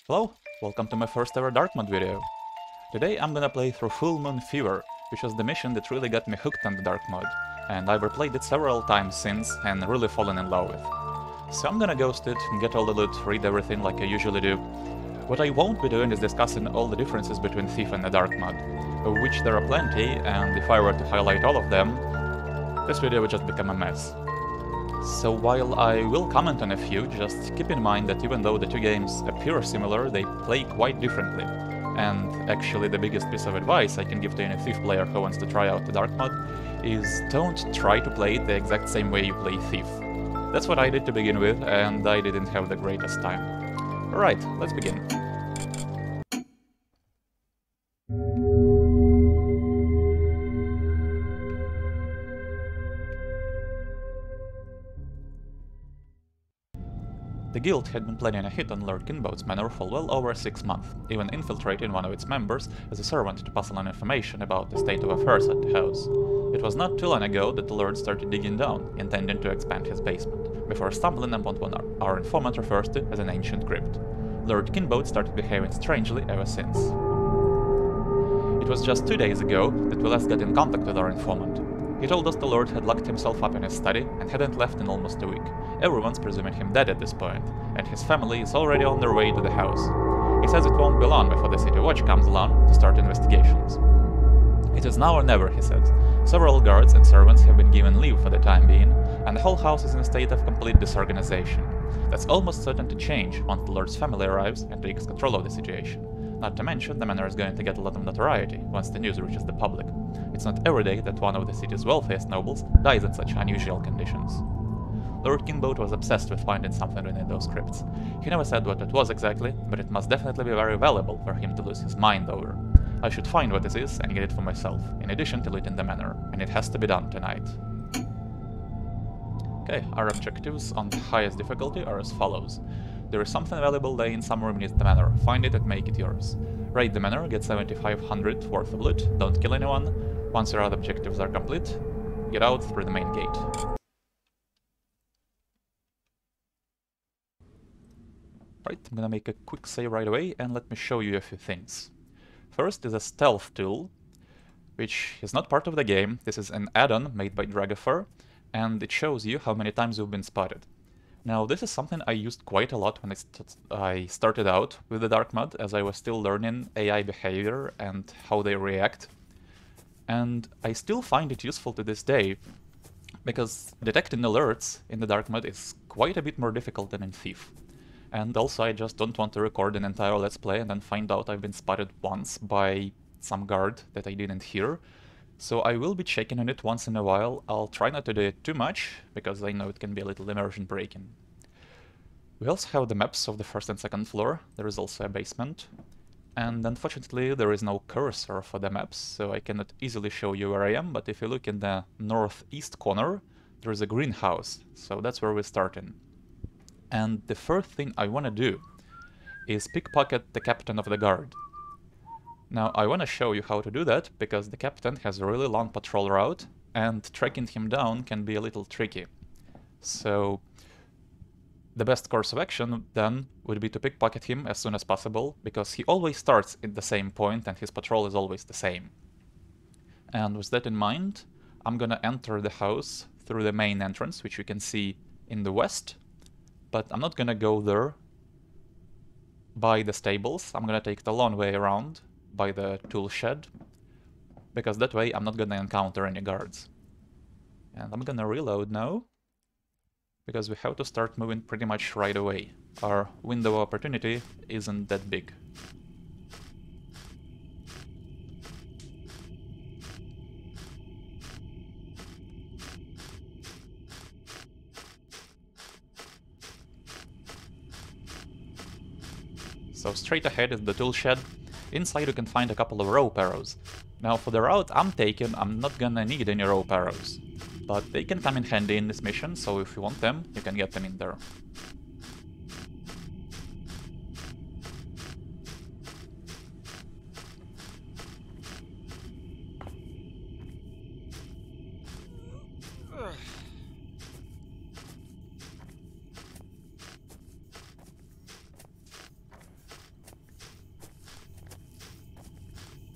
Hello, welcome to my first ever Dark Mode video. Today I'm gonna play through Full Moon Fever, which was the mission that really got me hooked on the Dark Mode, and I've replayed it several times since and really fallen in love with. So I'm gonna ghost it, get all the loot, read everything like I usually do. What I won't be doing is discussing all the differences between Thief and the Dark Mode, of which there are plenty, and if I were to highlight all of them, this video would just become a mess. So while I will comment on a few, just keep in mind that even though the two games appear similar, they play quite differently. And actually the biggest piece of advice I can give to any Thief player who wants to try out the Dark Mode is don't try to play it the exact same way you play Thief. That's what I did to begin with, and I didn't have the greatest time. Alright, let's begin. The guild had been planning a hit on Lord Kinboat's manor for well over 6 months, even infiltrating one of its members as a servant to pass along information about the state of affairs at the house. It was not too long ago that the Lord started digging down, intending to expand his basement, before stumbling upon what our informant refers to as an ancient crypt. Lord Kinboat started behaving strangely ever since. It was just 2 days ago that we last got in contact with our informant. He told us the Lord had locked himself up in his study and hadn't left in almost a week. Everyone's presuming him dead at this point, and his family is already on their way to the house. He says it won't be long before the city watch comes along to start investigations. It is now or never, he says. Several guards and servants have been given leave for the time being, and the whole house is in a state of complete disorganization. That's almost certain to change once the Lord's family arrives and takes control of the situation. Not to mention, the manor is going to get a lot of notoriety once the news reaches the public. It's not every day that one of the city's wealthiest nobles dies in such unusual conditions. Lord Kinboat was obsessed with finding something in those crypts. He never said what it was exactly, but it must definitely be very valuable for him to lose his mind over. I should find what this is and get it for myself, in addition to looting the manor, and it has to be done tonight. Okay, our objectives on the highest difficulty are as follows. There is something valuable laying somewhere beneath the manor. Find it and make it yours. Raid the manor, get 7,500 worth of loot, don't kill anyone. Once your other objectives are complete, get out through the main gate. Right, I'm gonna make a quick save right away and let me show you a few things. First is a stealth tool, which is not part of the game. This is an add-on made by Dragofur, and it shows you how many times you've been spotted. Now, this is something I used quite a lot when I started out with the Dark Mode, as I was still learning AI behavior and how they react. And I still find it useful to this day, because detecting alerts in the Dark Mode is quite a bit more difficult than in Thief. And also I just don't want to record an entire Let's Play and then find out I've been spotted once by some guard that I didn't hear. So I will be checking on it once in a while. I'll try not to do it too much, because I know it can be a little immersion breaking. We also have the maps of the first and second floor. There is also a basement. And unfortunately there is no cursor for the maps, so I cannot easily show you where I am, but if you look in the northeast corner, there is a greenhouse, so that's where we're starting. And the first thing I want to do is pickpocket the captain of the guard. Now, I want to show you how to do that, because the captain has a really long patrol route, and tracking him down can be a little tricky. So, the best course of action, then, would be to pickpocket him as soon as possible, because he always starts at the same point, and his patrol is always the same. And with that in mind, I'm gonna enter the house through the main entrance, which you can see in the west, but I'm not gonna go there by the stables. I'm gonna take the long way around by the tool shed, because that way I'm not gonna encounter any guards. And I'm gonna reload now, because we have to start moving pretty much right away. Our window of opportunity isn't that big. So straight ahead is the tool shed. Inside you can find a couple of rope arrows. Now for the route I'm taking, I'm not gonna need any rope arrows, but they can come in handy in this mission, so if you want them, you can get them in there.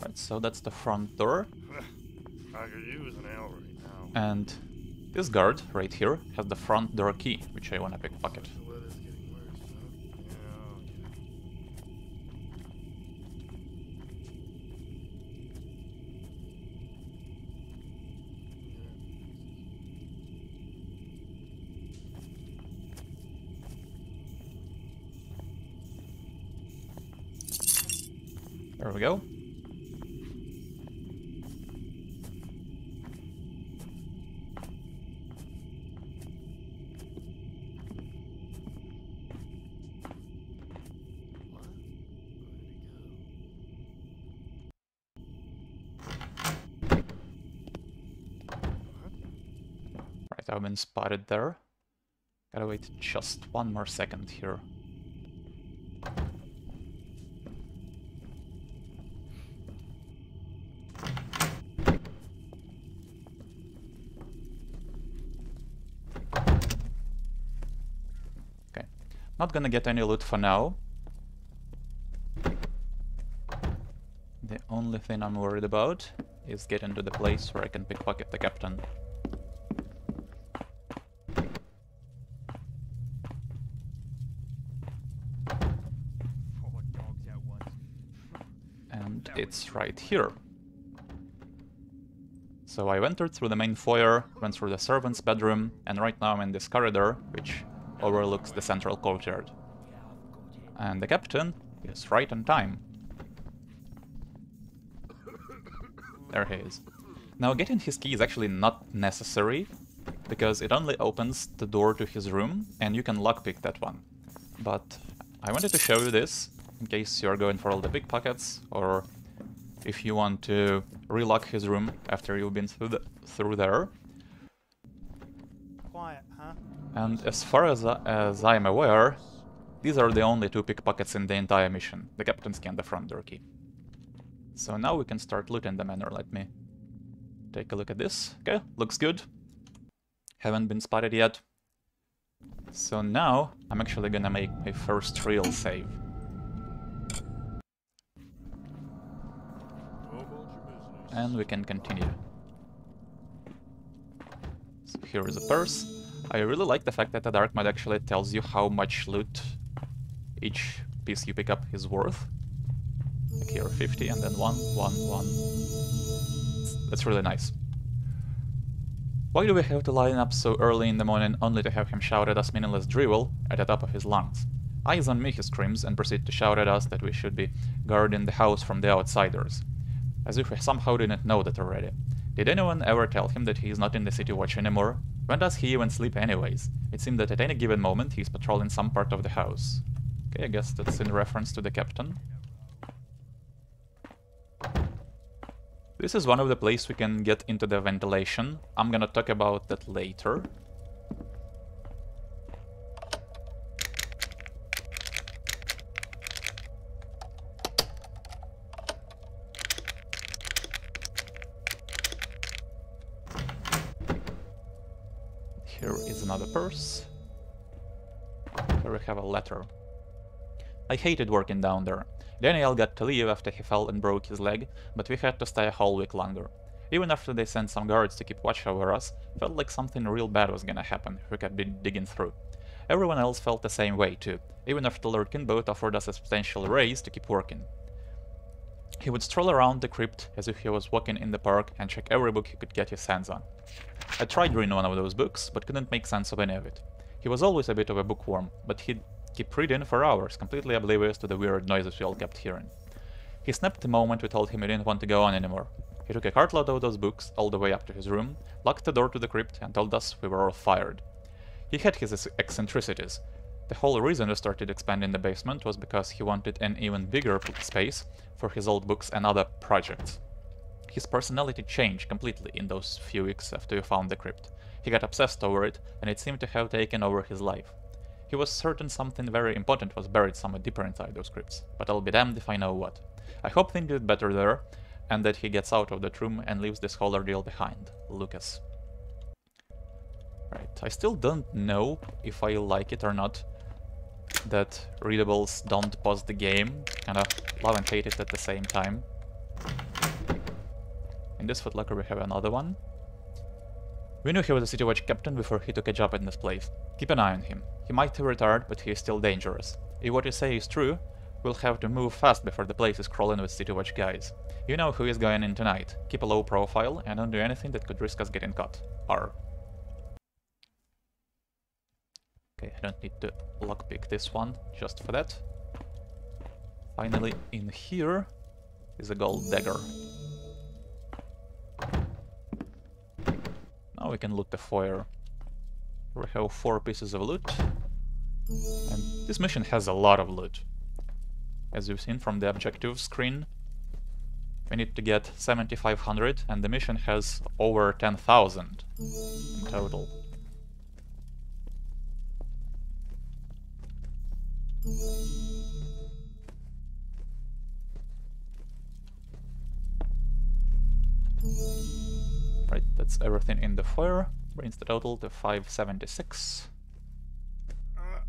Right, so that's the front door. I could use an L right now. And this guard right here has the front door key, which I want to pickpocket. The weather's getting worse, huh? Yeah, okay. There we go. Right, I've been spotted there. Gotta wait just one more second here. Okay, not gonna get any loot for now. The only thing I'm worried about is getting to the place where I can pickpocket the captain. And it's right here. So I entered through the main foyer, went through the servant's bedroom, and right now I'm in this corridor, which overlooks the central courtyard. And the captain is right on time. There he is. Now getting his key is actually not necessary, because it only opens the door to his room, and you can lockpick that one. But I wanted to show you this, in case you're going for all the pickpockets, or if you want to relock his room after you've been through there. Quiet, huh? And as far as I'm aware, these are the only two pickpockets in the entire mission, the captain's key and the front door key. So now we can start looting the manor. Let me take a look at this. Okay, looks good. Haven't been spotted yet. So now I'm actually gonna make my first real save. And we can continue. So here is a purse. I really like the fact that the dark mode actually tells you how much loot each piece you pick up is worth. Like here 50 and then 1, 1, 1. That's really nice. Why do we have to line up so early in the morning only to have him shout at us meaningless drivel at the top of his lungs? Eyes on me, he screams, and proceeds to shout at us that we should be guarding the house from the outsiders. As if we somehow didn't know that already. Did anyone ever tell him that he is not in the city watch anymore? When does he even sleep anyways? It seemed that at any given moment he is patrolling some part of the house. Okay, I guess that's in reference to the captain. This is one of the places we can get into the ventilation. I'm gonna talk about that later. Here is another purse. Here we have a letter. I hated working down there. Daniel got to leave after he fell and broke his leg, but we had to stay a whole week longer. Even after they sent some guards to keep watch over us, felt like something real bad was gonna happen if we kept digging through. Everyone else felt the same way too. Even after Lord Kinboat offered us a substantial raise to keep working. He would stroll around the crypt as if he was walking in the park and check every book he could get his hands on. I tried reading one of those books, but couldn't make sense of any of it. He was always a bit of a bookworm, but he'd keep reading for hours, completely oblivious to the weird noises we all kept hearing. He snapped the moment we told him he didn't want to go on anymore. He took a cartload of those books all the way up to his room, locked the door to the crypt, and told us we were all fired. He had his eccentricities. The whole reason we started expanding the basement was because he wanted an even bigger space for his old books and other projects. His personality changed completely in those few weeks after we found the crypt. He got obsessed over it, and it seemed to have taken over his life. He was certain something very important was buried somewhere deeper inside those crypts, but I'll be damned if I know what. I hope things get better there, and that he gets out of that room and leaves this whole ordeal behind. Lucas. Right, I still don't know if I like it or not that readables don't pause the game. Kinda love and hate it at the same time. In this footlocker we have another one. We knew he was a city watch captain before he took a job in this place. Keep an eye on him. He might have retired, but he is still dangerous. If what you say is true, we'll have to move fast before the place is crawling with city watch guys. You know who is going in tonight. Keep a low profile and don't do anything that could risk us getting caught. R. Okay, I don't need to lockpick this one just for that. Finally, in here is a gold dagger. Now we can loot the foyer. We have 4 pieces of loot. And this mission has a lot of loot. As you've seen from the objective screen, we need to get 7,500 and the mission has over 10,000 in total. Right, that's everything in the foyer. Brings the total to 576. Right,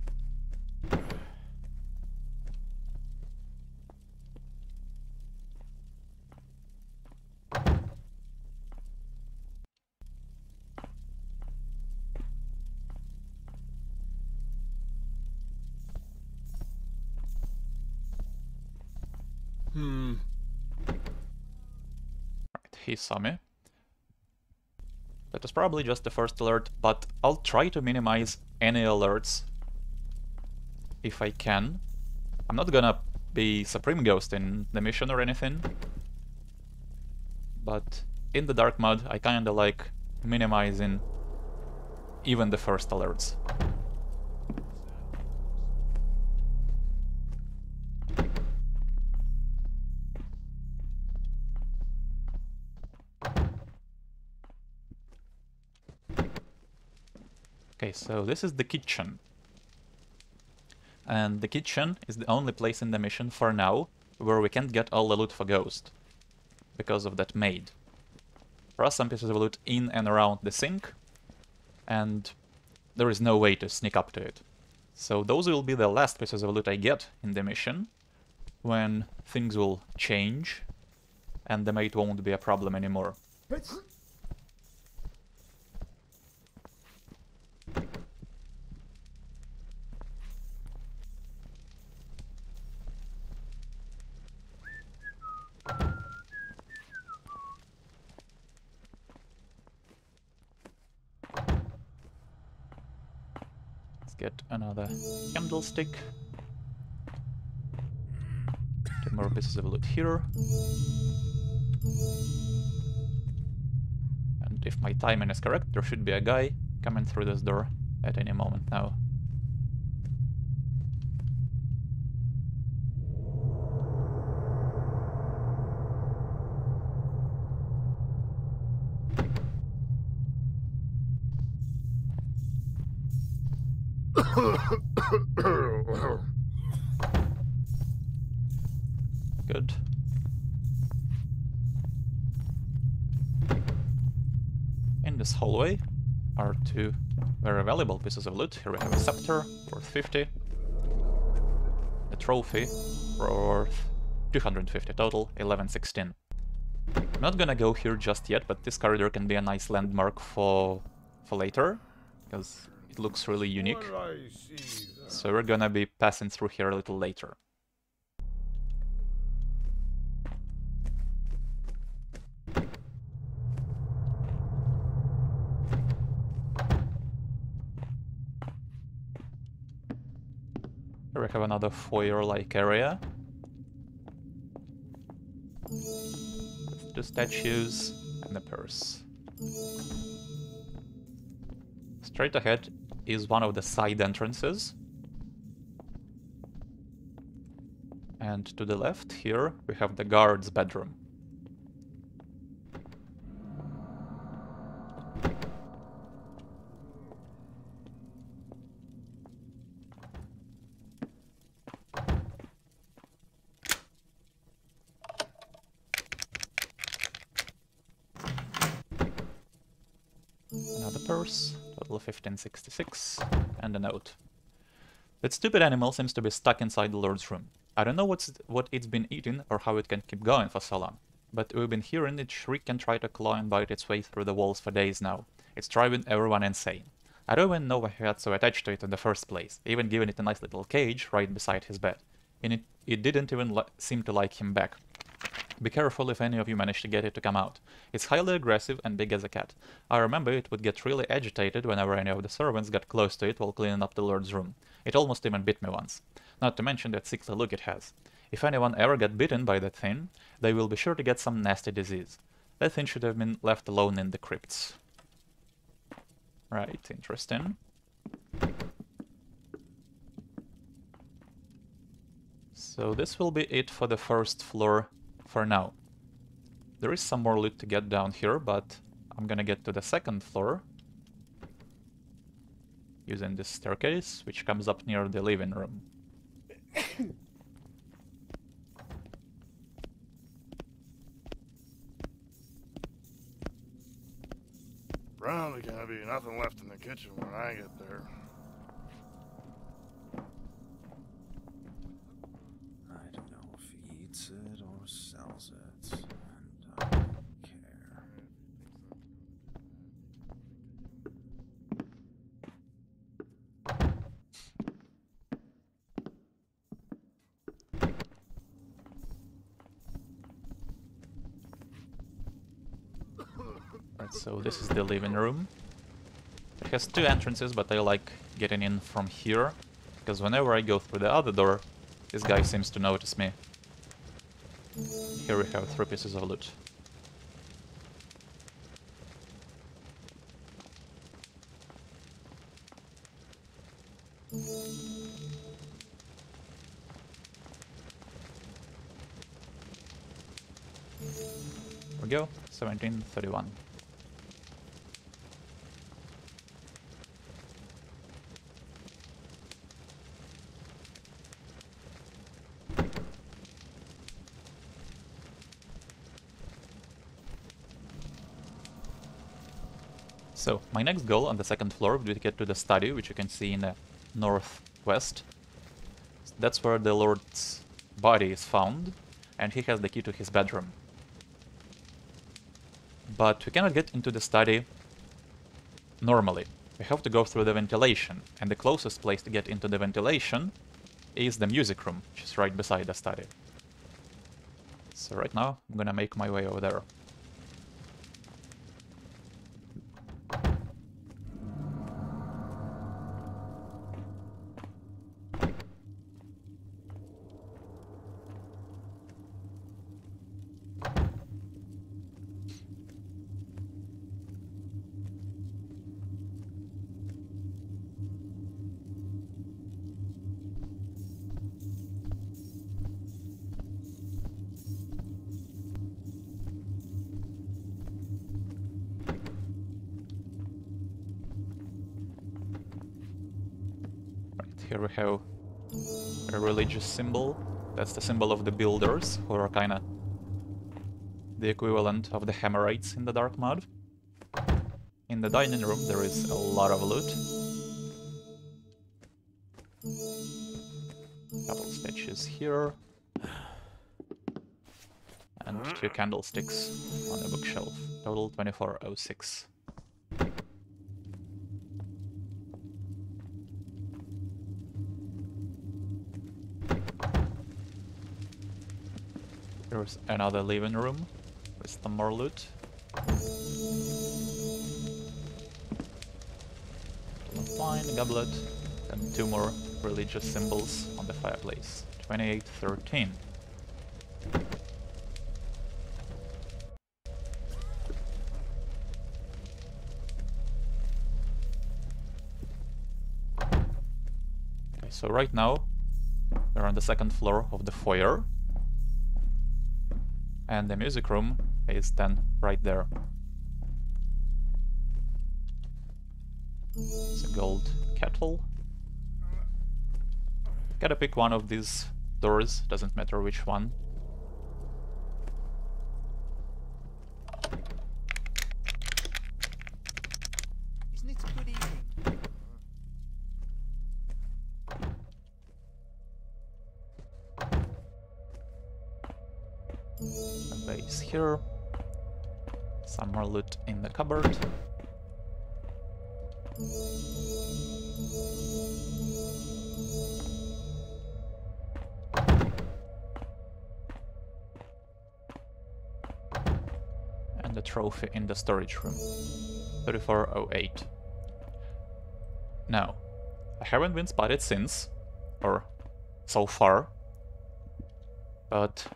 he saw me. That was probably just the first alert, but I'll try to minimize any alerts if I can. I'm not gonna be Supreme Ghost in the mission or anything, but in the dark mode I kinda like minimizing even the first alerts. Okay, so this is the kitchen. And the kitchen is the only place in the mission for now where we can't get all the loot for Ghost, because of that maid. There are some pieces of loot in and around the sink, and there is no way to sneak up to it. So those will be the last pieces of loot I get in the mission, when things will change, and the maid won't be a problem anymore. Get another candlestick. 2 more pieces of loot here. And if my timing is correct, there should be a guy coming through this door at any moment now. Good. In this hallway are 2 very valuable pieces of loot. Here we have a scepter worth 50, a trophy worth 250 total, 1116. I'm not gonna go here just yet, but this corridor can be a nice landmark for later, because it looks really unique. So we're gonna be passing through here a little later. Here we have another foyer-like area. With 2 statues and a purse. Straight ahead is one of the side entrances. And to the left here we have the guard's bedroom. Another purse, total of 1566, and a note. That stupid animal seems to be stuck inside the Lord's room. I don't know what it's been eating or how it can keep going for so long. but we've been hearing it shriek and try to claw and bite its way through the walls for days now. It's driving everyone insane. I don't even know why he got so attached to it in the first place, even giving it a nice little cage right beside his bed. And it didn't even seem to like him back. Be careful if any of you manage to get it to come out. It's highly aggressive and big as a cat. I remember it would get really agitated whenever any of the servants got close to it while cleaning up the Lord's room. It almost even bit me once. Not to mention that sickly look it has. If anyone ever got bitten by that thing, they will be sure to get some nasty disease. That thing should have been left alone in the crypts. Right, interesting. So this will be it for the first floor for now. There is some more loot to get down here, but I'm gonna get to the second floor using this staircase, which comes up near the living room. Probably gonna be nothing left in the kitchen when I get there. I don't know if he eats it or sells it, and I don't care. Right, so this is the living room. It has two entrances, but I like getting in from here, because whenever I go through the other door, this guy seems to notice me. Here we have 3 pieces of loot. Here we go, 1731. So, my next goal on the second floor would be to get to the study, which you can see in the northwest. That's where the Lord's body is found, and he has the key to his bedroom. But we cannot get into the study normally. We have to go through the ventilation, and the closest place to get into the ventilation is the music room, which is right beside the study. So right now, I'm gonna make my way over there. Here we have a religious symbol. That's the symbol of the builders, who are kinda the equivalent of the Hammerites in the Dark Mud. In the dining room there is a lot of loot. Couple statues here. And 2 candlesticks on the bookshelf. Total 2406. Here's another living room with some more loot. Wine, goblet, and 2 more religious symbols on the fireplace. 2813. Okay, so right now we're on the second floor of the foyer. And the music room is then right there. It's a gold kettle. Gotta pick one of these doors, doesn't matter which one. Isn't it a good evening? A base here. Some more loot in the cupboard. And a trophy in the storage room. 3408. Now, I haven't been spotted since, or so far, but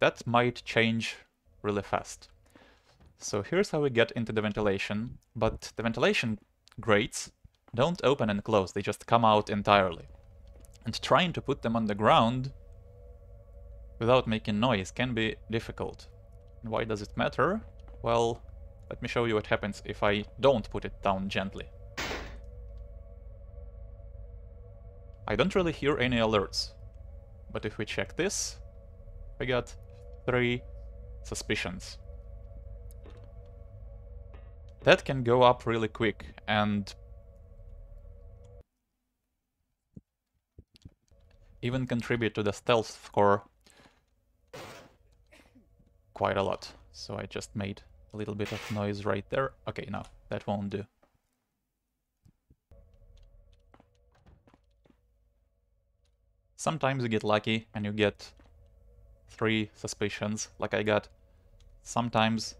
that might change really fast. So here's how we get into the ventilation, but the ventilation grates don't open and close, they just come out entirely. And trying to put them on the ground without making noise can be difficult. And why does it matter? Well, let me show you what happens if I don't put it down gently. I don't really hear any alerts, but if we check this, we got 3 suspicions. That can go up really quick and even contribute to the stealth score quite a lot. So I just made a little bit of noise right there. Okay, no, that won't do. Sometimes you get lucky and you get 3 suspicions, like I got. Sometimes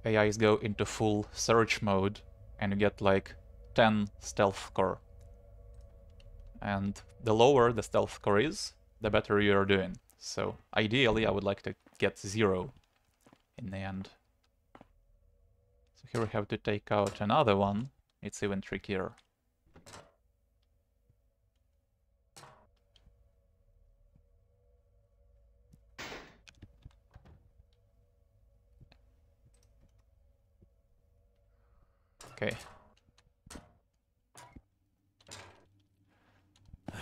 AIs go into full search mode and you get like 10 stealth score. And the lower the stealth score is, the better you're doing. So ideally I would like to get 0 in the end. So here we have to take out another one. It's even trickier. Okay.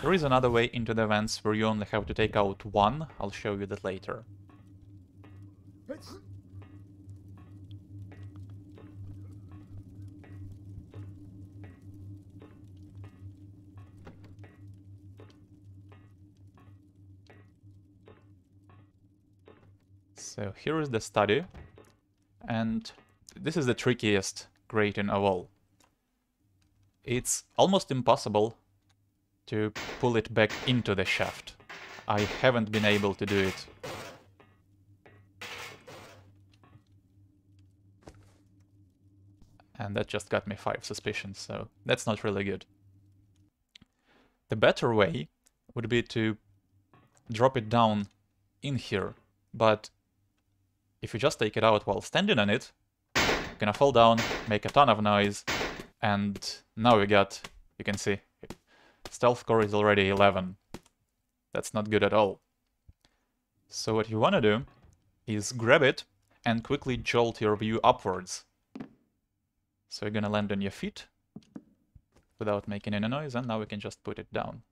There is another way into the vents where you only have to take out 1. I'll show you that later. So here is the study, and this is the trickiest grating of all. It's almost impossible to pull it back into the shaft. I haven't been able to do it. And that just got me 5 suspicions, so that's not really good. The better way would be to drop it down in here, but if you just take it out while standing on it, you're gonna fall down, make a ton of noise, and now we got, you can see, stealth score is already 11. That's not good at all. So what you wanna do is grab it and quickly jolt your view upwards. So you're gonna land on your feet without making any noise, and now we can just put it down.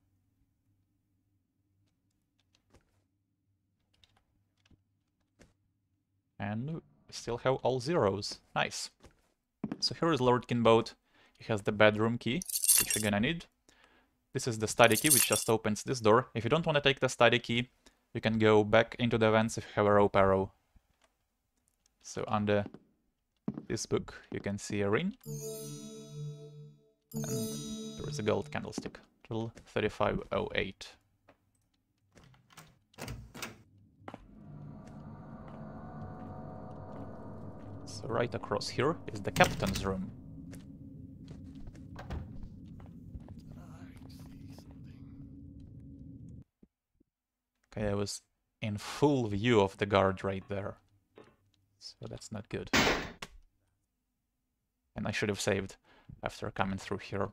And we still have all zeros. Nice. So here is Lord Kinboat. He has the bedroom key, which we're gonna need. This is the study key, which just opens this door. If you don't want to take the study key, you can go back into the vents if you have a rope arrow. So under this book, you can see a ring. And there is a gold candlestick. Total 3508. So right across here is the captain's room. Okay, I was in full view of the guard right there. So that's not good. And I should have saved after coming through here.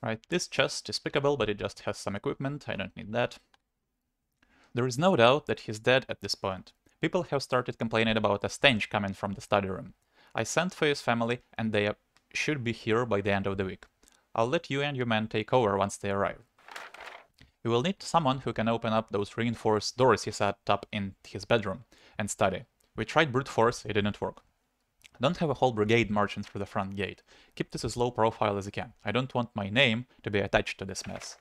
Right, this chest is pickable, but it just has some equipment. I don't need that. There is no doubt that he's dead at this point. People have started complaining about a stench coming from the study room. I sent for his family, and they should be here by the end of the week. I'll let you and your men take over once they arrive. You will need someone who can open up those reinforced doors he set up in his bedroom and study. We tried brute force, it didn't work. Don't have a whole brigade marching through the front gate. Keep this as low profile as you can. I don't want my name to be attached to this mess.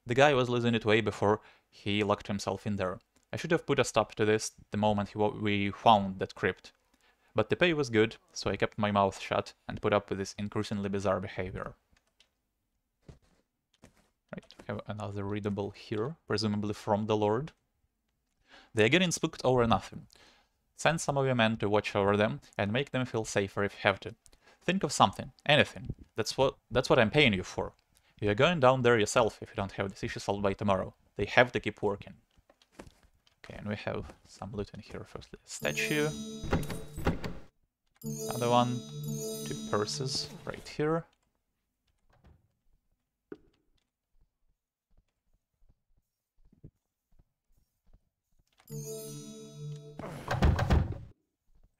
The guy was losing it way before he locked himself in there. I should have put a stop to this the moment we found that crypt. But the pay was good, so I kept my mouth shut and put up with this increasingly bizarre behavior. Right, we have another readable here, presumably from the Lord. They are getting spooked over nothing. Send some of your men to watch over them and make them feel safer if you have to. Think of something, anything. That's what I'm paying you for. You're going down there yourself if you don't have this issue solved by tomorrow. They have to keep working. Okay, and we have some loot in here. Firstly, a statue. Another one. 2 purses right here.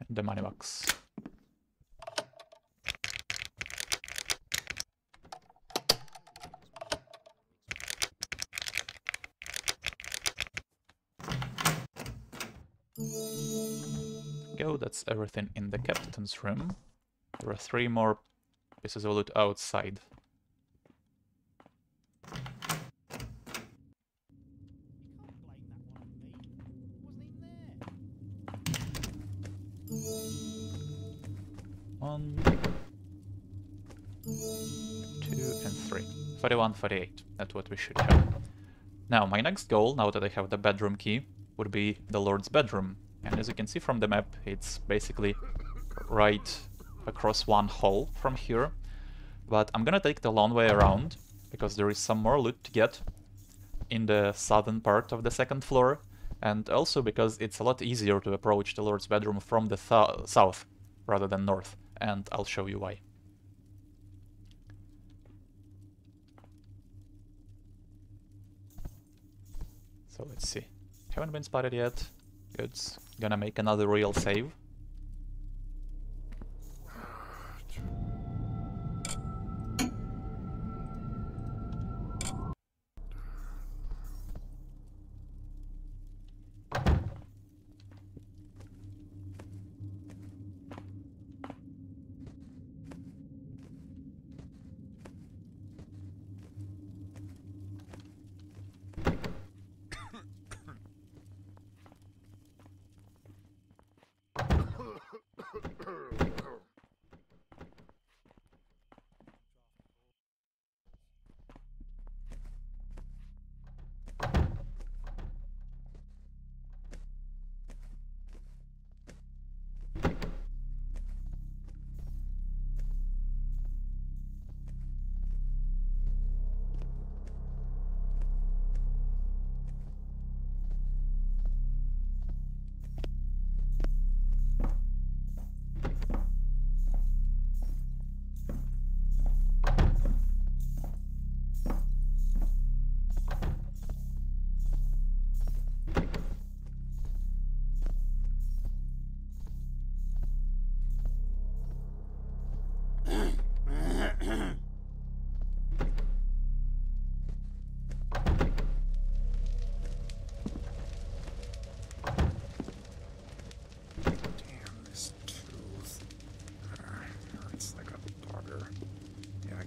And the money box. Go, that's everything in the captain's room. There are 3 more pieces of loot outside. One, 2, and 3. 41, 48. That's what we should have. Now, my next goal, now that I have the bedroom key, would be the Lord's bedroom. And as you can see from the map, it's basically right across one hall from here. But I'm gonna take the long way around, because there is some more loot to get in the southern part of the 2nd floor, and also because it's a lot easier to approach the Lord's bedroom from the south rather than north, and I'll show you why. So let's see. Haven't been spotted yet. Good. Gonna make another real save.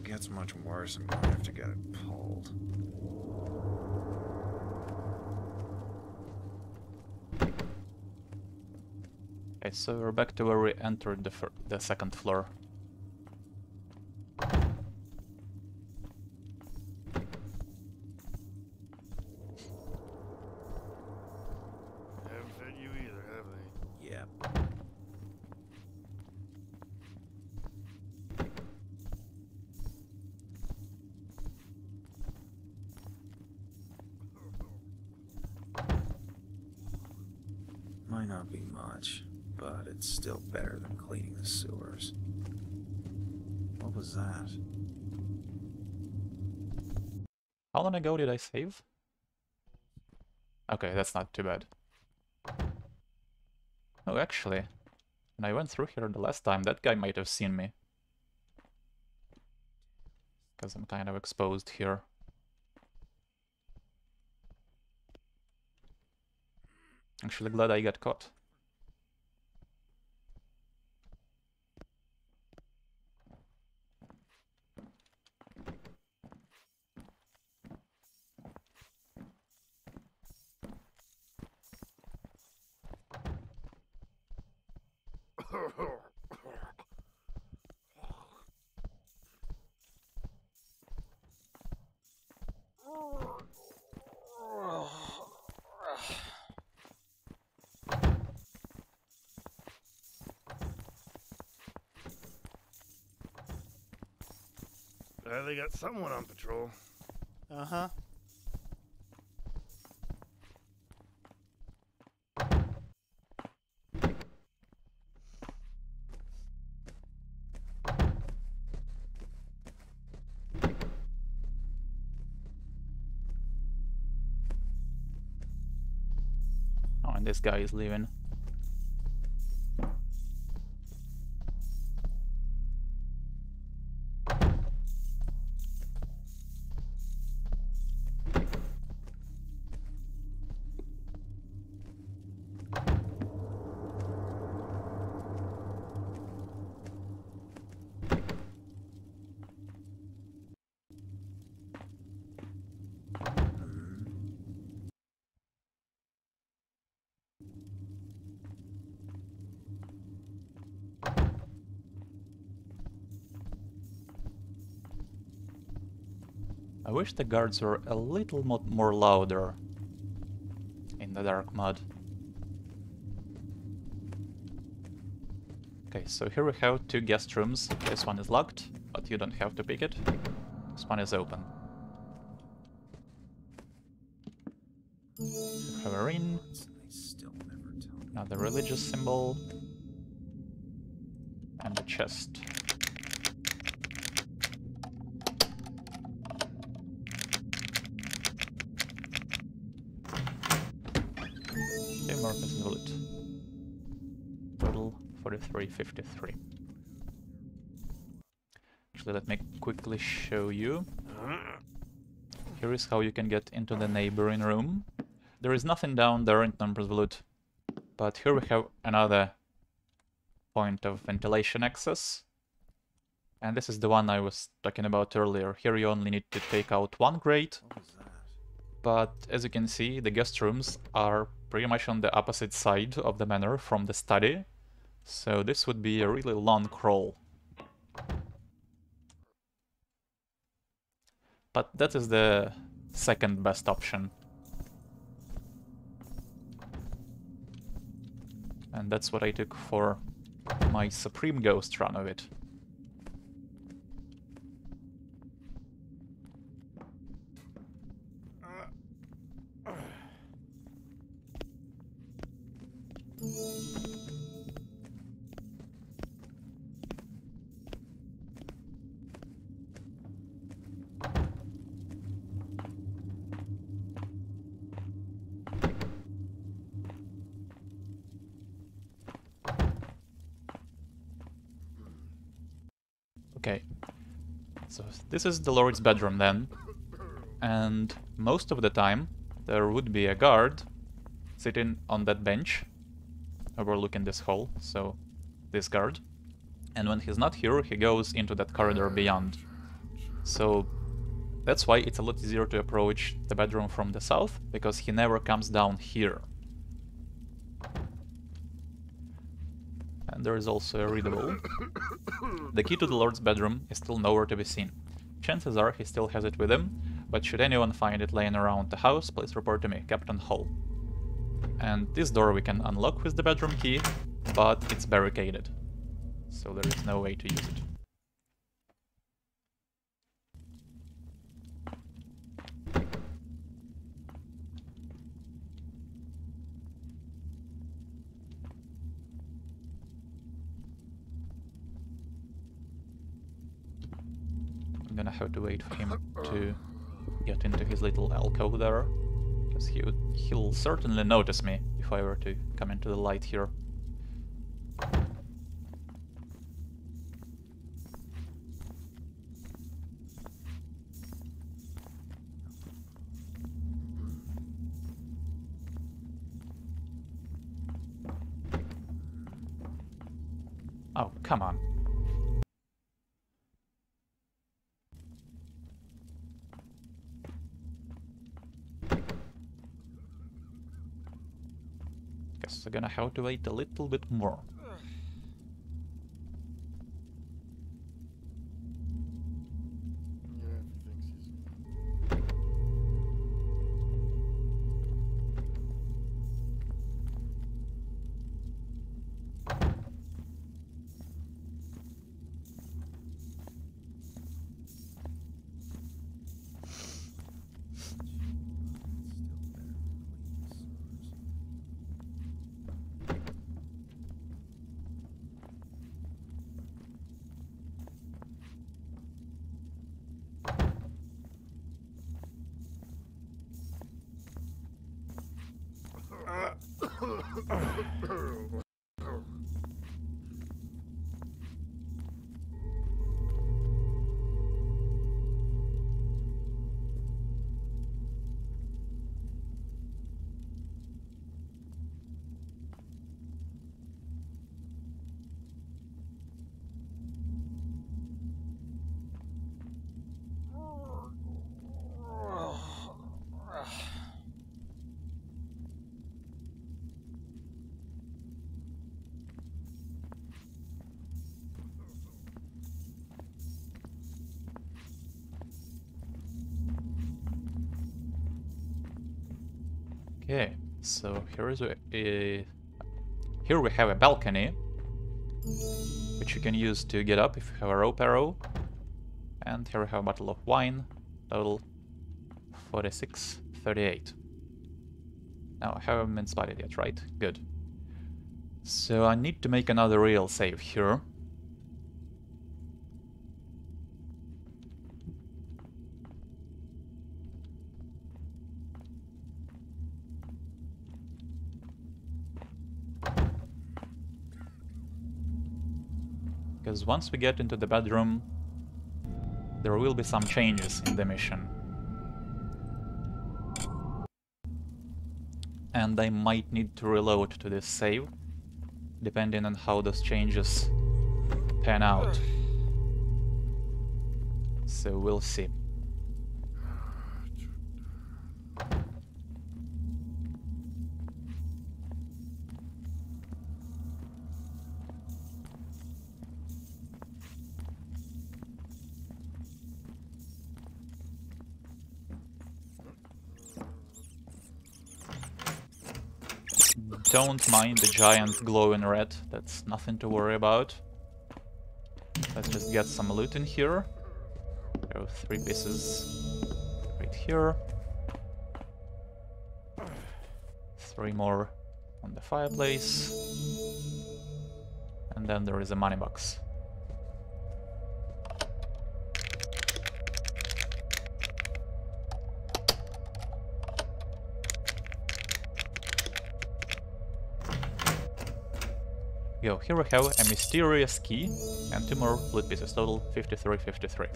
Gets much worse, I'm gonna have to get it pulled. Okay, so we're back to where we entered the 2nd floor. Haven't fed you either, have they? Yep. Might not be much, but it's still better than cleaning the sewers. What was that? How long ago did I save? Okay, that's not too bad. Oh, actually, when I went through here the last time, that guy might have seen me. Because I'm kind of exposed here. Actually glad I got caught. They got someone on patrol. Uh-huh. Oh, and this guy is leaving. I wish the guards were a little more louder in the dark mud. Okay, so here we have two guest rooms. This one is locked, but you don't have to pick it. This one is open. We have a ring, another religious symbol, and a chest. Okay, more missing loot. Total 43.53. Actually, let me quickly show you. Here is how you can get into the neighboring room. There is nothing down there in terms of loot, but here we have another point of ventilation access. And this is the one I was talking about earlier. Here you only need to take out one grate, but as you can see, the guest rooms are pretty much on the opposite side of the manor from the study, so this would be a really long crawl. But that is the second best option. And that's what I took for my Supreme Ghost run of it. Okay, so this is the Lord's bedroom then, and most of the time there would be a guard sitting on that bench overlooking this hall, so this guard, and when he's not here he goes into that corridor beyond. So that's why it's a lot easier to approach the bedroom from the south, because he never comes down here. And there is also a readable. The key to the Lord's bedroom is still nowhere to be seen. Chances are he still has it with him, but should anyone find it laying around the house, please report to me, Captain Hall. And this door we can unlock with the bedroom key, but it's barricaded, so there is no way to use it. I'm gonna have to wait for him to get into his little alcove there, because he'll certainly notice me if I were to come into the light here. Oh, come on. Guess I'm gonna have to wait a little bit more. Yeah, if he thinks he's... Okay, so here we have a balcony, which you can use to get up if you have a rope arrow. And here we have a bottle of wine, total 46.38. Now I haven't been spotted yet, right? Good. So I need to make another real save here. Because once we get into the bedroom, there will be some changes in the mission. And I might need to reload to this save, depending on how those changes pan out. So we'll see. Don't mind the giant glowing red, that's nothing to worry about. Let's just get some loot in here. There are 3 pieces right here. 3 more on the fireplace. And then there is a money box. Yo, here we have a mysterious key and 2 more loot pieces, total 53.53.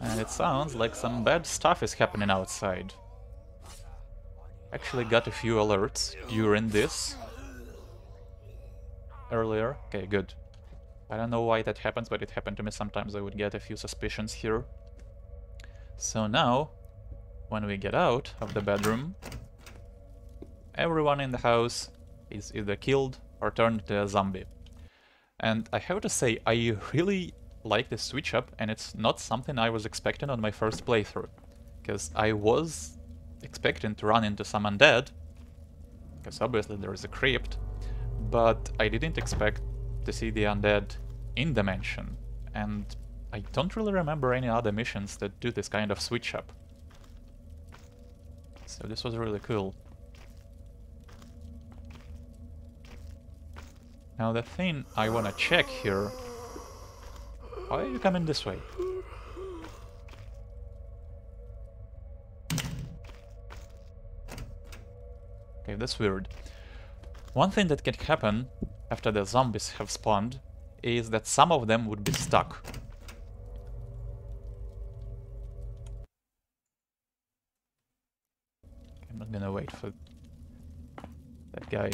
And it sounds like some bad stuff is happening outside. Actually got a few alerts during this. Earlier. Okay, good. I don't know why that happens, but it happened to me sometimes. I would get a few suspicions here. So now, when we get out of the bedroom, everyone in the house is either killed or turned into a zombie. And I have to say, I really like this switch up, and it's not something I was expecting on my first playthrough. Because I was expecting to run into some undead, because obviously there is a crypt, but I didn't expect to see the undead in the mansion. And I don't really remember any other missions that do this kind of switch up. So this was really cool. Now the thing I wanna check here Why are you coming this way? Okay, that's weird. One thing that can happen after the zombies have spawned is that some of them would be stuck. I'm not gonna wait for that guy.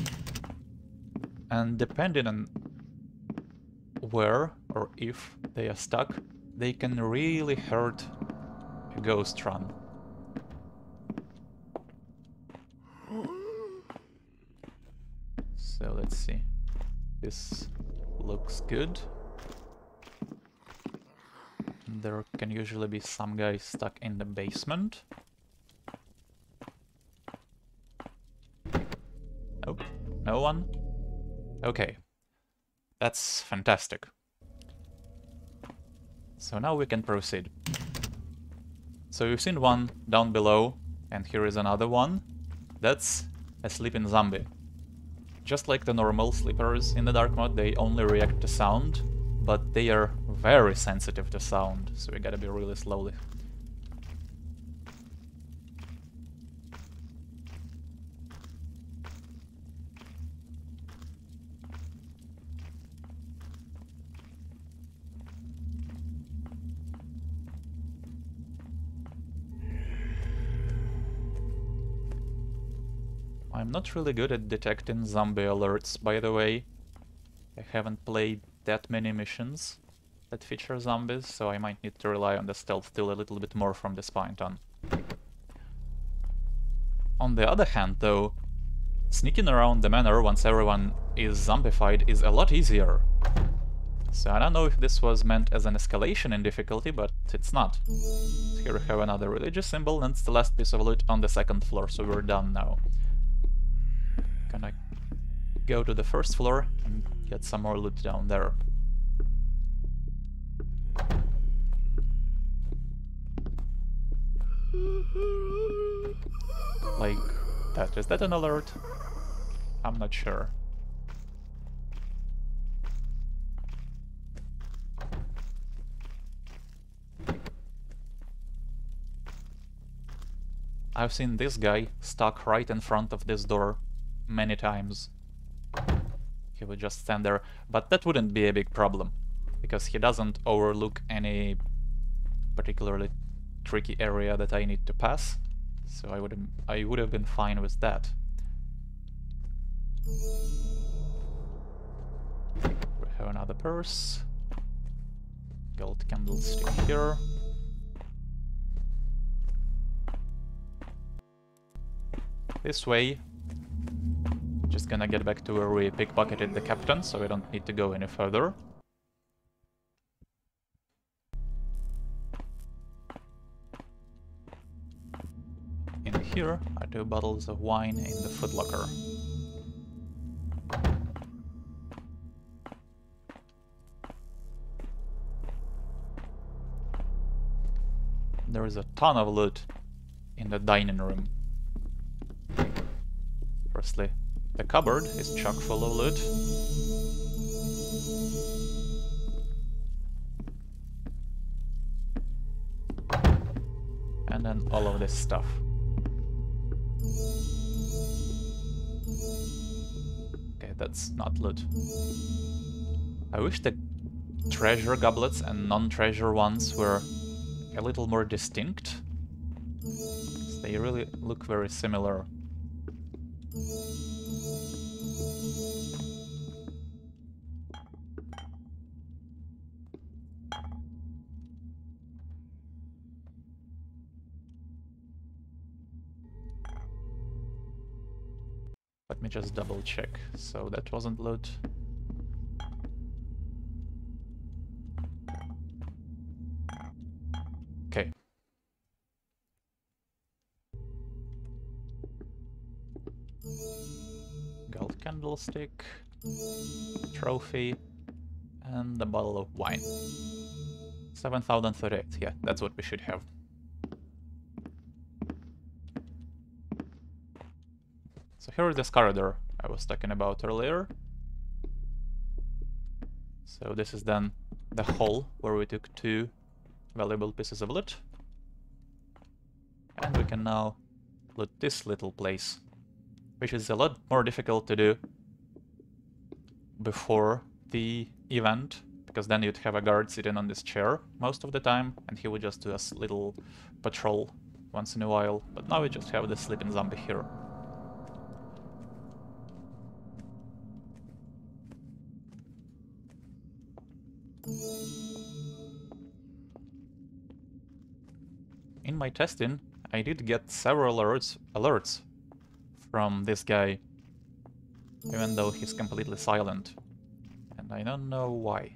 And depending on where or if they are stuck, they can really hurt a ghost run. So let's see. This looks good. There can usually be some guy stuck in the basement. Nope, no one. Okay, that's fantastic. So now we can proceed. So you've seen one down below, and here is another one. That's a sleeping zombie. Just like the normal sleepers in the dark mode, they only react to sound, but they are very sensitive to sound, so we gotta be really slowly. I'm not really good at detecting zombie alerts, by the way. I haven't played that many missions that feature zombies, so I might need to rely on the stealth tool a little bit more from this point on. On the other hand, though, sneaking around the manor once everyone is zombified is a lot easier. So I don't know if this was meant as an escalation in difficulty, but it's not. Here we have another religious symbol, and it's the last piece of loot on the second floor, so we're done now. Gonna go to the first floor and get some more loot down there. Like that. Is that an alert? I'm not sure. I've seen this guy stuck right in front of this door many times. He would just stand there, but that wouldn't be a big problem, because he doesn't overlook any particularly tricky area that I need to pass, so I would have been fine with that. We have another purse. Gold candlestick here. This way. Just gonna get back to where we pickpocketed the captain, so we don't need to go any further. In here are 2 bottles of wine in the footlocker. There is a ton of loot in the dining room. Firstly, the cupboard is chock full of loot. And then all of this stuff. Okay, that's not loot. I wish the treasure goblets and non-treasure ones were a little more distinct. They really look very similar. Let me just double check. So that wasn't loot. Okay. Gold candlestick, trophy, and a bottle of wine. 7,038, yeah, that's what we should have. So here is this corridor I was talking about earlier. So this is then the hole where we took 2 valuable pieces of loot. And we can now loot this little place, which is a lot more difficult to do before the event, because then you'd have a guard sitting on this chair most of the time, and he would just do a little patrol once in a while. But now we just have the sleeping zombie here. In my testing, I did get several alerts from this guy, even though he's completely silent. And I don't know why.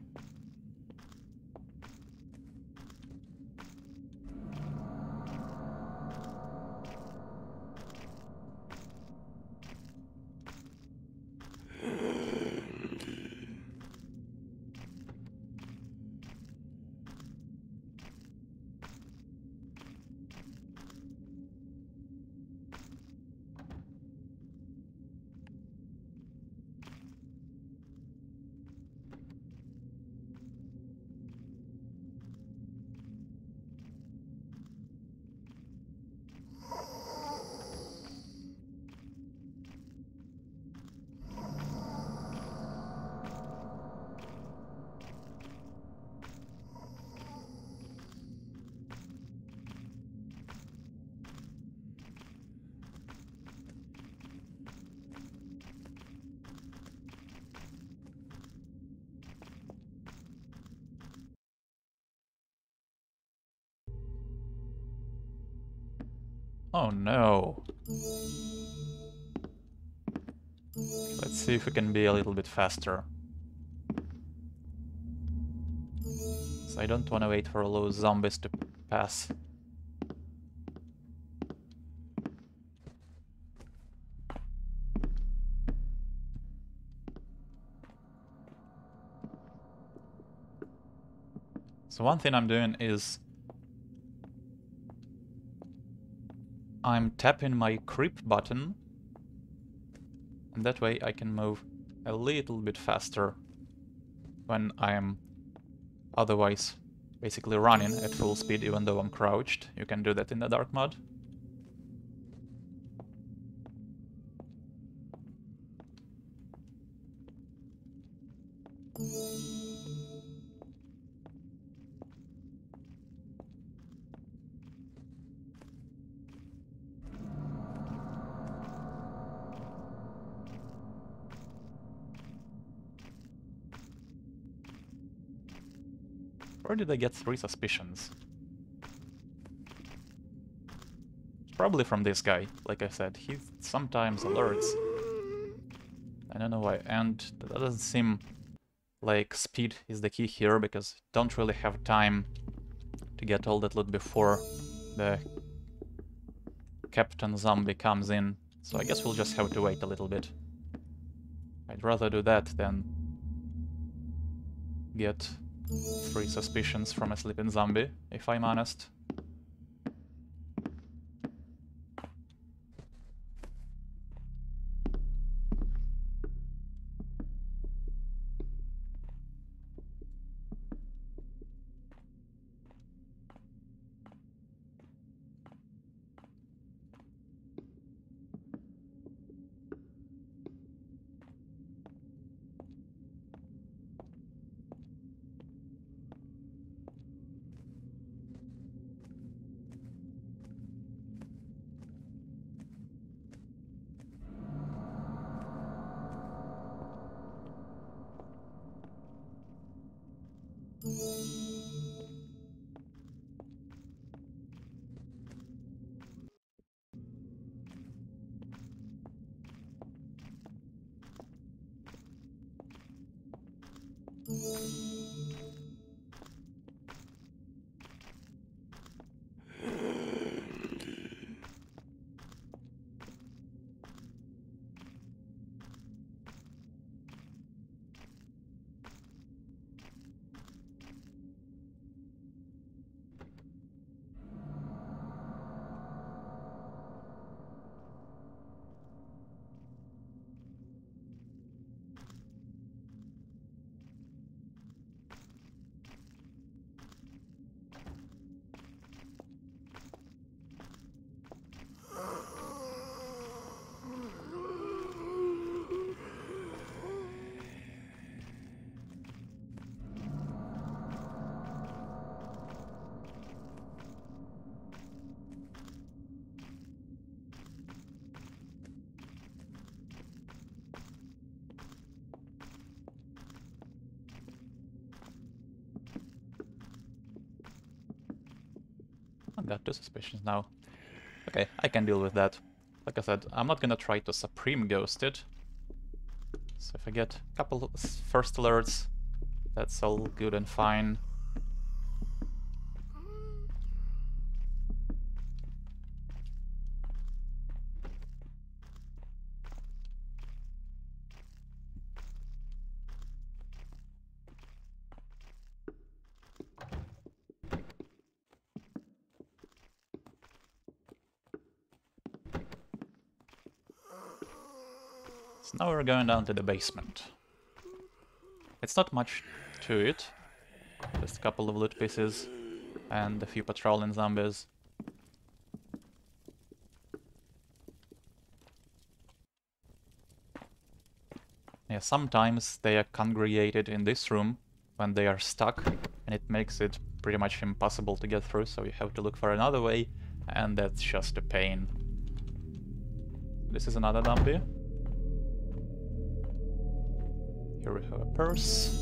Oh no. Let's see if we can be a little bit faster. So I don't want to wait for all those zombies to pass. So one thing I'm doing is I'm tapping my creep button, and that way I can move a little bit faster when I'm otherwise basically running at full speed even though I'm crouched. You can do that in the dark mode. Where did I get 3 suspicions? It's probably from this guy, like I said. He sometimes alerts. I don't know why. And that doesn't seem like speed is the key here, because don't really have time to get all that loot before the Captain Zombie comes in. So I guess we'll just have to wait a little bit. I'd rather do that than get 3 suspicions from a sleeping zombie, if I'm honest. Got 2 suspicions now. Okay, I can deal with that. Like I said, I'm not gonna try to Supreme Ghost it. So if I get a couple first alerts, that's all good and fine. So now we're going down to the basement. It's not much to it, just a couple of loot pieces and a few patrolling zombies. Yeah, sometimes they are congregated in this room when they are stuck, and it makes it pretty much impossible to get through, so you have to look for another way, and that's just a pain. This is another zombie. Here we have a purse.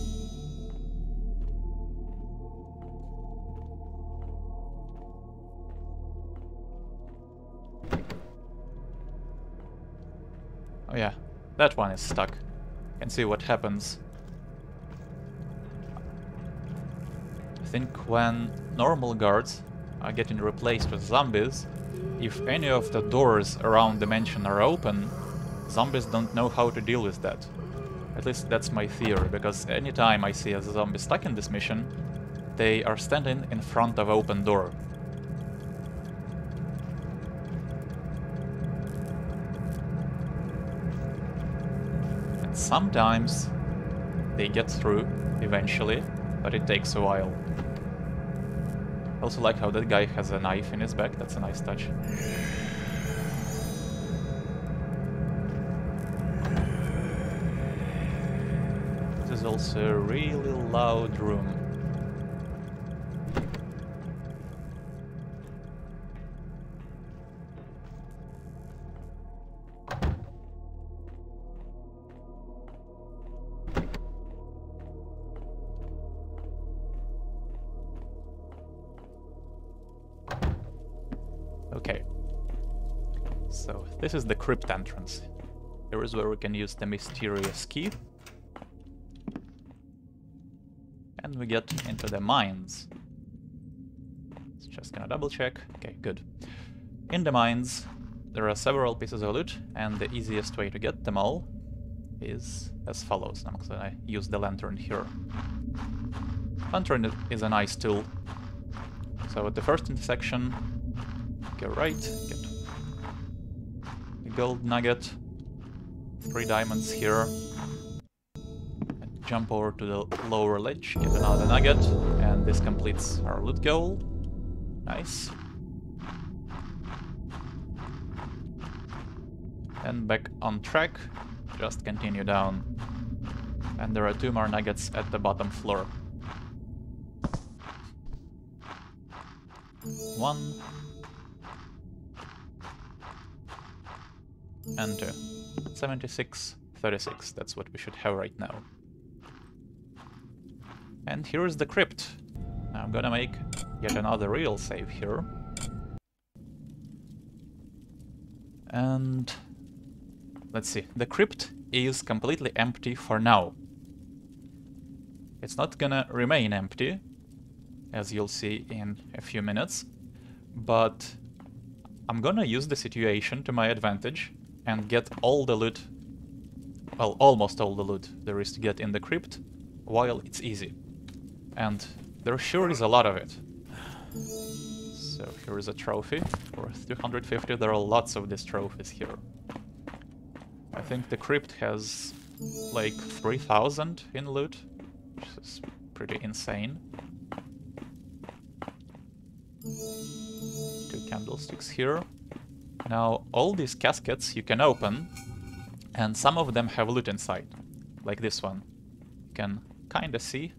Oh yeah, that one is stuck. You can see what happens. I think when normal guards are getting replaced with zombies, if any of the doors around the mansion are open, zombies don't know how to deal with that. At least that's my theory, because anytime I see a zombie stuck in this mission, they are standing in front of open door. And sometimes they get through eventually, but it takes a while. I also like how that guy has a knife in his back, that's a nice touch. This is also a really loud room. Okay, so this is the Crypt Entrance. Here is where we can use the mysterious key. And we get into the mines. It's just gonna double check. Okay, good. In the mines, there are several pieces of loot, and the easiest way to get them all is as follows. I'm gonna use the lantern here. Lantern is a nice tool. So at the first intersection, go right, get a gold nugget, 3 diamonds here, and jump over to the lower ledge, get another nugget, and this completes our loot goal. Nice. And back on track, just continue down. And there are 2 more nuggets at the bottom floor. 1 and 2. 76, 36, that's what we should have right now. And here is the crypt. Now I'm gonna make yet another real save here. And let's see, the crypt is completely empty for now. It's not gonna remain empty, as you'll see in a few minutes, but I'm gonna use the situation to my advantage and get all the loot, well, almost all the loot there is to get in the crypt, while it's easy. And there sure is a lot of it. So here is a trophy worth 250, there are lots of these trophies here. I think the crypt has like 3,000 in loot, which is pretty insane. 2 candlesticks here. Now, all these caskets you can open, and some of them have loot inside, like this one. You can kinda see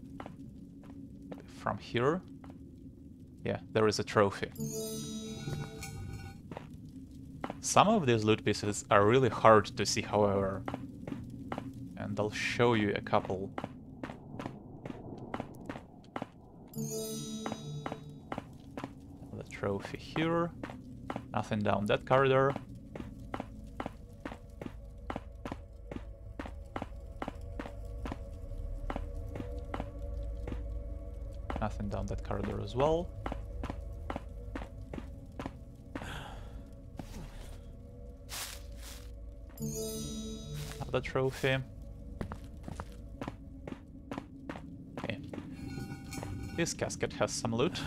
from here. Yeah, there is a trophy. Some of these loot pieces are really hard to see, however, and I'll show you a couple. The trophy here. Nothing down that corridor. Nothing down that corridor as well. Another trophy. Okay. This casket has some loot.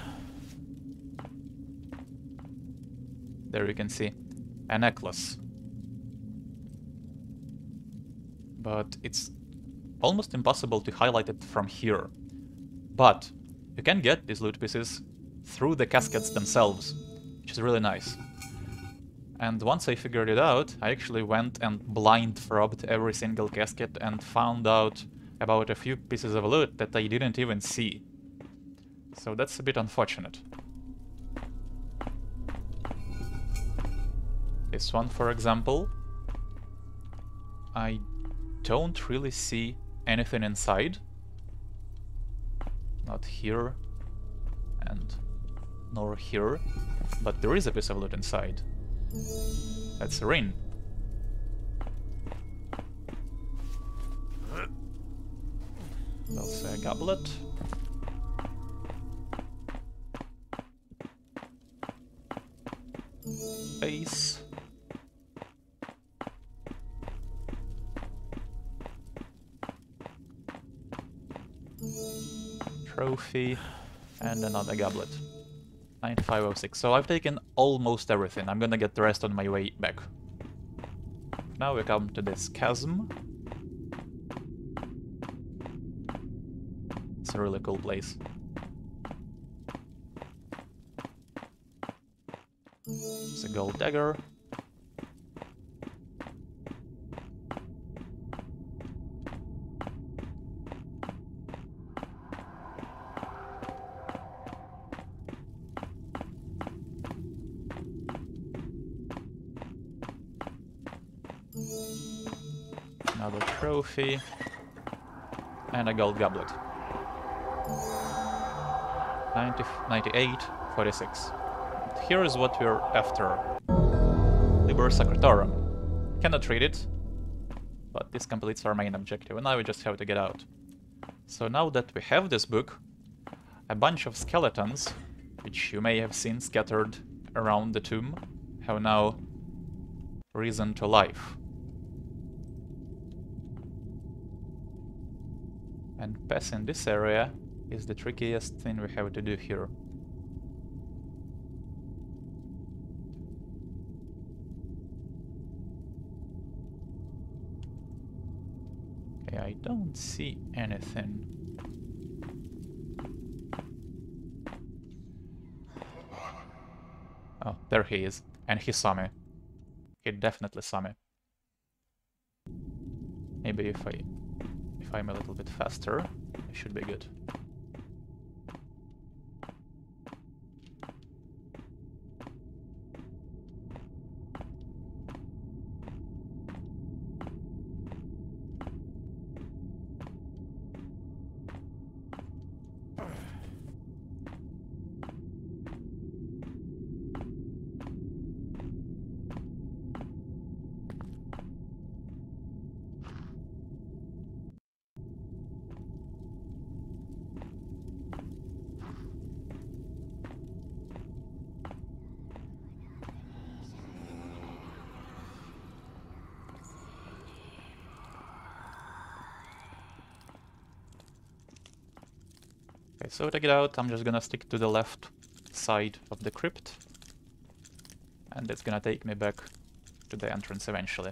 There you can see a necklace. But it's almost impossible to highlight it from here. But you can get these loot pieces through the caskets themselves, which is really nice. And once I figured it out, I actually went and blind robbed every single casket and found out about a few pieces of loot that I didn't even see. So that's a bit unfortunate. This one, for example, I don't really see anything inside. Not here, and nor here, but there is a piece of loot inside. That's a ring. Also a goblet. Vase. Trophy. And another goblet. 9506. So I've taken almost everything. I'm gonna get the rest on my way back. Now we come to this chasm. It's a really cool place. It's a gold dagger. Another trophy. And a gold goblet. 98, 46. Here is what we're after. Liber Sacratorum. Cannot read it, but this completes our main objective, and now we just have to get out. So now that we have this book, a bunch of skeletons, which you may have seen scattered around the tomb, have now risen to life. And passing this area is the trickiest thing we have to do here. Okay, I don't see anything. Oh, there he is. And he saw me. He definitely saw me. Maybe if I'm a little bit faster, I should be good. Okay, so to get out, I'm just gonna stick to the left side of the crypt. And it's gonna take me back to the entrance eventually.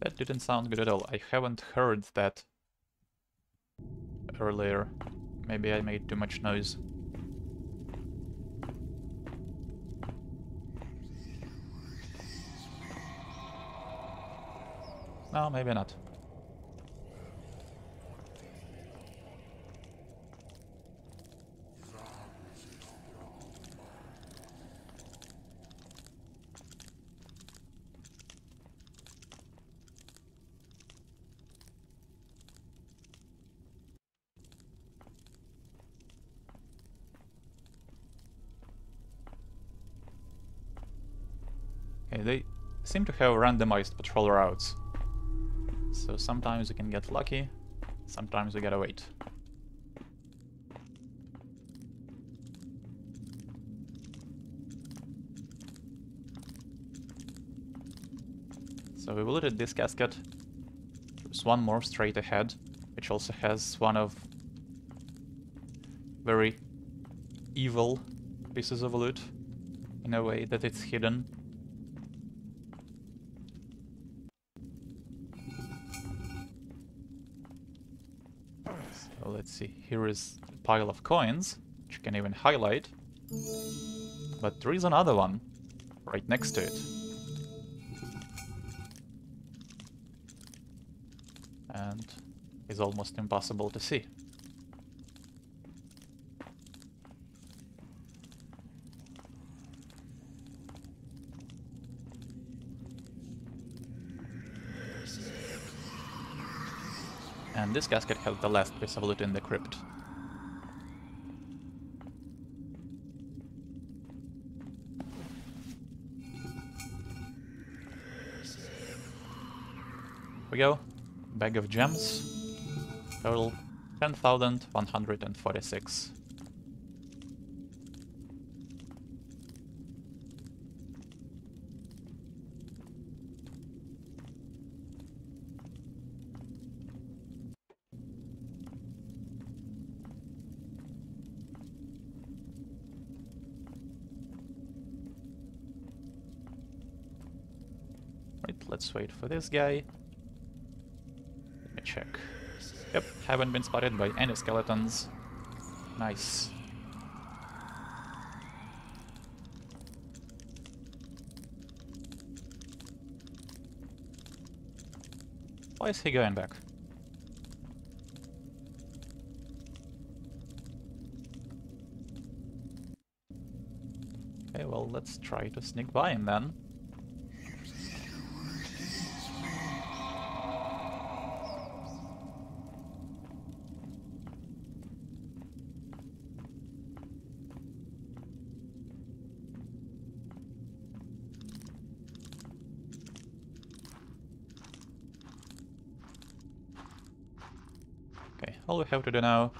That didn't sound good at all. I haven't heard that earlier. Maybe I made too much noise. No, maybe not. Okay, they seem to have randomized patrol routes. So sometimes you can get lucky, sometimes you gotta wait. So we looted this casket. There's one more straight ahead, which also has one of very evil pieces of loot in a way that it's hidden. So let's see, here is a pile of coins, which you can even highlight. But there is another one right next to it. And is almost impossible to see. And this casket has the last piece of loot in the crypt. Here we go. Bag of gems. Total 10,146. Right, let's wait for this guy. Let me check. Yep, haven't been spotted by any skeletons. Nice. Why is he going back? Okay, well, let's try to sneak by him then. Okay, all we have to do now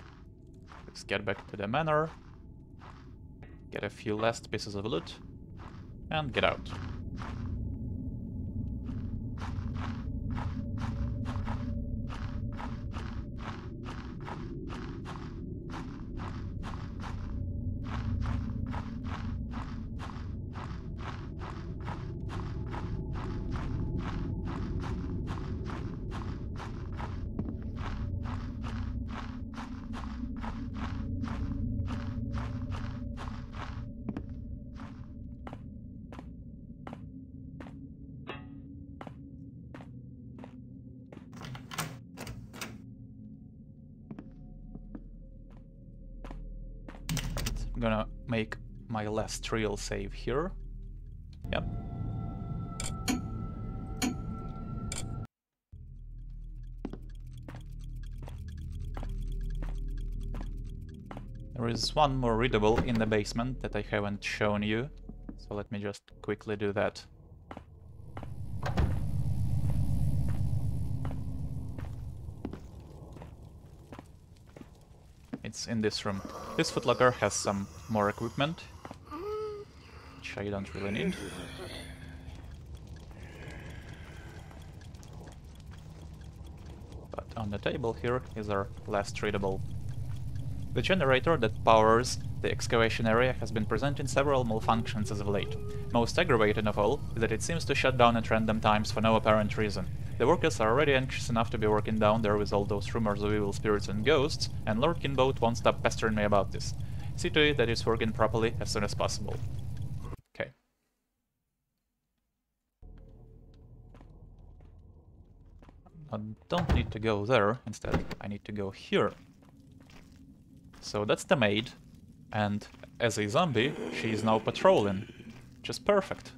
is get back to the manor, get a few last pieces of loot, and get out. I'm gonna make my last real save here. Yep. There is one more readable in the basement that I haven't shown you, so let me just quickly do that. It's in this room. This footlocker has some more equipment, which I don't really need. But on the table here is our last readable. The generator that powers the excavation area has been presenting several malfunctions as of late. Most aggravating of all is that it seems to shut down at random times for no apparent reason. The workers are already anxious enough to be working down there with all those rumors of evil spirits and ghosts, and Lord Kinboat won't stop pestering me about this. See to it that it's working properly as soon as possible. Okay. I don't need to go there, instead I need to go here. So that's the maid, and as a zombie, she is now patrolling. Just perfect.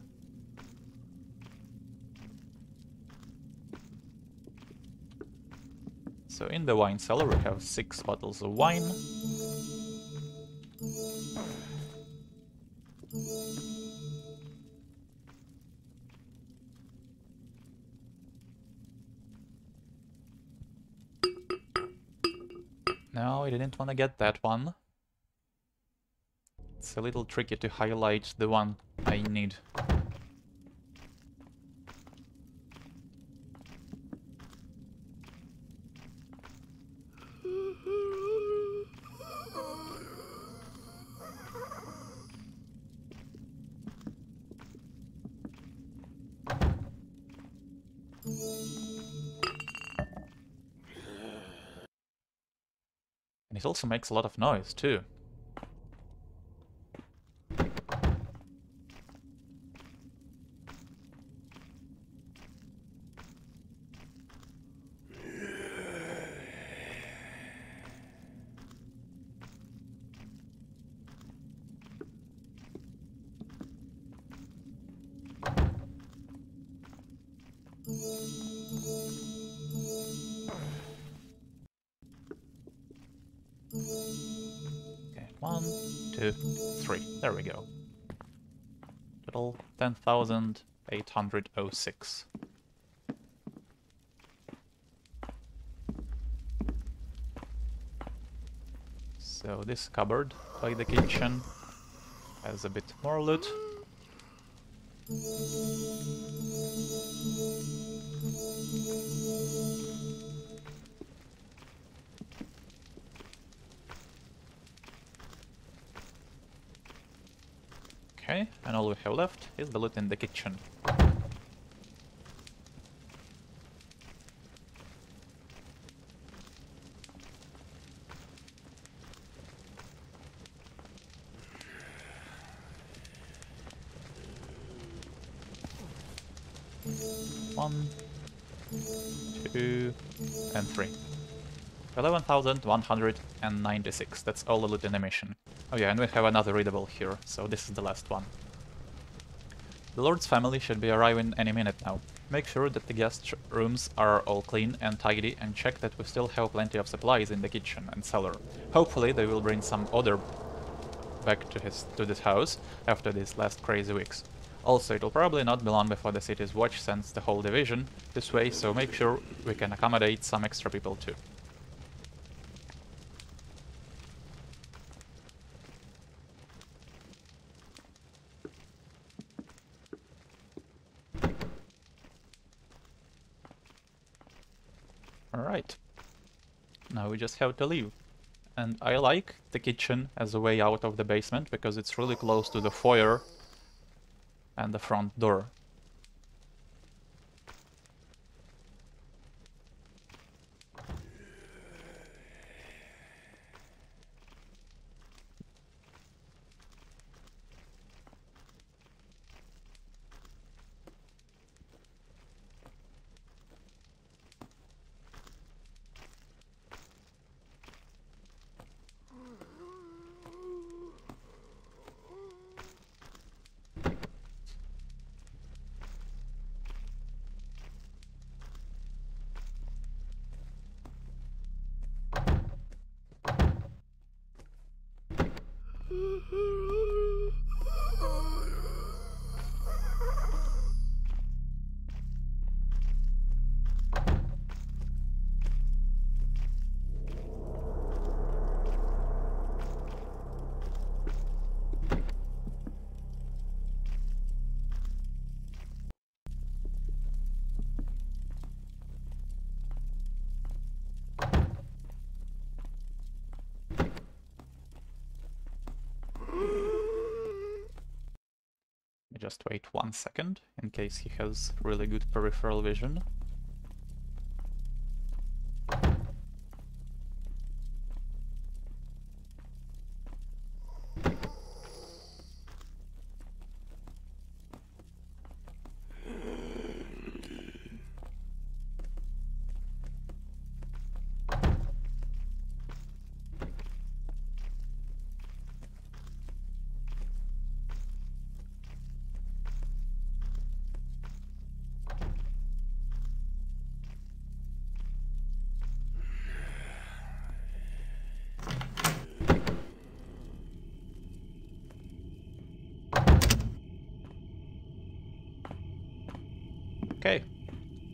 So in the wine cellar we have 6 bottles of wine. No, I didn't want to get that one. It's a little tricky to highlight the one I need. And it also makes a lot of noise, too. Okay, 1, 2, 3. There we go. Total 10,806. So this cupboard by the kitchen has a bit more loot. Okay, and all we have left is the loot in the kitchen. One, 2, and 3. 11,196. That's all the loot in the mission. Oh yeah, and we have another readable here, so this is the last one. The Lord's family should be arriving any minute now. Make sure that the guest rooms are all clean and tidy, and check that we still have plenty of supplies in the kitchen and cellar. Hopefully they will bring some order back to this house after these last crazy weeks. Also, it will probably not be long before the city's watch sends the whole division this way, so make sure we can accommodate some extra people too. Alright. Now we just have to leave. And I like the kitchen as a way out of the basement because it's really close to the foyer and the front door. just wait 1 second in case he has really good peripheral vision. Okay,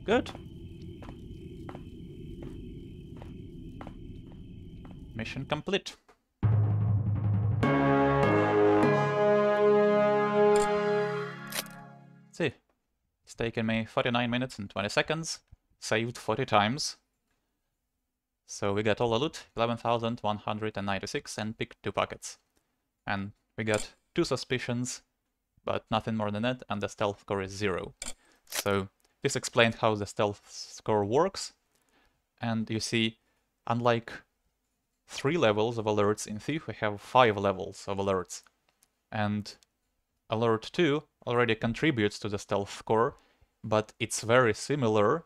good. Mission complete. See, it's taken me 49 minutes and 20 seconds, saved 40 times. So we got all the loot, 11,196, and picked 2 pockets. And we got 2 suspicions, but nothing more than that, and the stealth score is 0. So this explained how the stealth score works. And you see, unlike 3 levels of alerts in Thief, we have 5 levels of alerts. And alert 2 already contributes to the stealth score, but it's very similar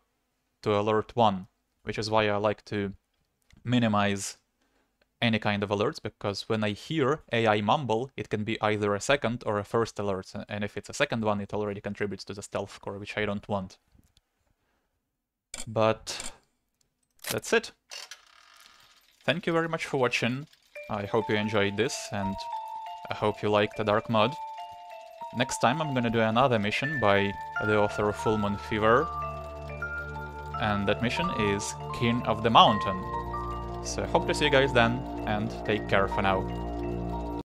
to alert 1, which is why I like to minimize any kind of alerts, because when I hear AI mumble, it can be either a second or a first alert, and if it's a second one, it already contributes to the stealth score, which I don't want. But that's it. Thank you very much for watching. I hope you enjoyed this, and I hope you liked the dark mod. Next time I'm gonna do another mission by the author of Full Moon Fever, and that mission is King of the Mountain. So I hope to see you guys then, and take care for now.